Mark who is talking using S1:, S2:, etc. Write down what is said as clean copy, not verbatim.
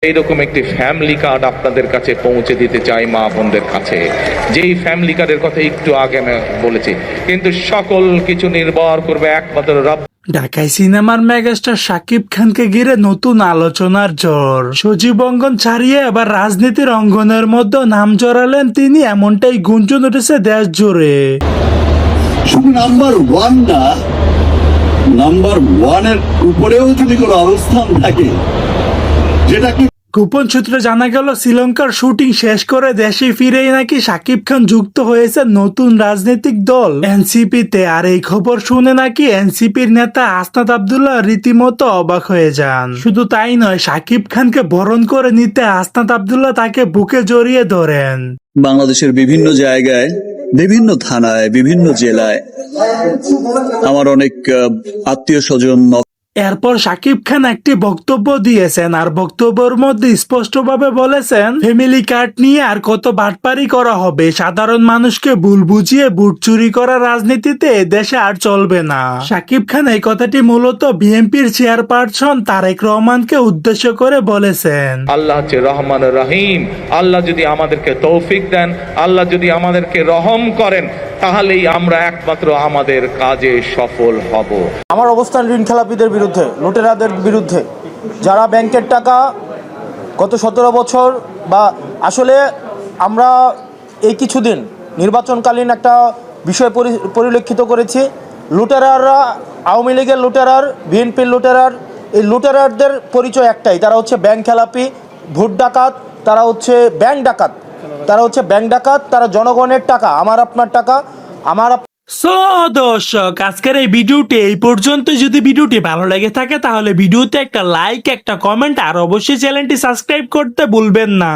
S1: এইরকম একটি family card আপনাদের কাছে পৌঁছে দিতে চাই মা বোনদের কাছে, যেই ফ্যামিলি কার্ডের কথা একটু আগে আমি বলেছি, কিন্তু সকল কিছু নির্ভর করবে একমাত্র রব।
S2: ঢাকায় সিনেমার মেগাস্টার শাকিব খানকে ঘিরে নতুন আলোচনার ঝড়। সজীব অঙ্গন ছাড়িয়ে এবার রাজনীতির অঙ্গনের মধ্যে নাম জড়ালেন তিনি, এমনটাই গুঞ্জন উঠেছে দেশ জুড়ে।
S3: শুধু নাম্বার ওয়ান না, নাম্বার ওয়ানের উপরেও যদি কোনো অবস্থান থাকে, যেটাকে
S2: গোপন সূত্রে জানা গেল শ্রীলঙ্কার শুটিং শেষ করে দেশে ফিরেই নাকি শাকিব খান যুক্ত হয়েছে নতুন রাজনৈতিক দল এনসিপিতে। আর এই খবর শুনে নাকি এনসিপির নেতা আসনাদ আব্দুল্লাহ রীতিমতো অবাক হয়ে যান। শুধু তাই নয়, শাকিব খানকে বরণ করে নিতে আসনাদ আব্দুল্লাহ তাকে বুকে জড়িয়ে ধরেন।
S3: বাংলাদেশের বিভিন্ন জায়গায়, বিভিন্ন থানায়, বিভিন্ন জেলায় আমার অনেক আত্মীয় স্বজন।
S2: এরপর শাকিব খান একটি বক্তব্য দিয়েছেন, আর বক্তব্যের মধ্যে স্পষ্টভাবে বলেছেন ফ্যামিলি কার্ড নিয়ে আর কত বাটপারি করা হবে, সাধারণ মানুষকে ভুল বুঝিয়ে ভোট চুরি করা রাজনীতিতে দেশে আর চলবে না। শাকিব খান এই কথাটি মূলত বিএনপির চেয়ারপারসন তারেক রহমানকে উদ্দেশ্য করে বলেছেন।
S1: আল্লাহ হচ্ছে রহমান রহিম, আল্লাহ যদি আমাদেরকে তৌফিক দেন, আল্লাহ যদি আমাদেরকে রহম করেন, তাহলেই আমরা একমাত্র আমাদের কাজে সফল হব।
S4: আমার অবস্থান ঋণ খেলাপিদের বিরুদ্ধে, লুটেরাদের বিরুদ্ধে, যারা ব্যাংকের টাকা গত 17 বছর বা আসলে আমরা এই কিছুদিন নির্বাচনকালীন একটা বিষয় পরিলক্ষিত করেছি। লুটেরাররা আওয়ামী লীগের লুটেরার, বিএনপির লুটেরার, এই লুটেরারদের পরিচয় একটাই, তারা হচ্ছে ব্যাংক খেলাপি, ভোট ডাকাত, তারা হচ্ছে ব্যাংক ডাকাত, তারা জনগণের টাকা, আমার আপনার টাকা,
S2: সো দর্শক, আজকের এই ভিডিওটি এই পর্যন্ত। যদি ভিডিওটি ভালো লেগে থাকে তাহলে ভিডিওতে একটা লাইক, একটা কমেন্ট আর অবশ্যই চ্যানেলটি সাবস্ক্রাইব করতে ভুলবেন না।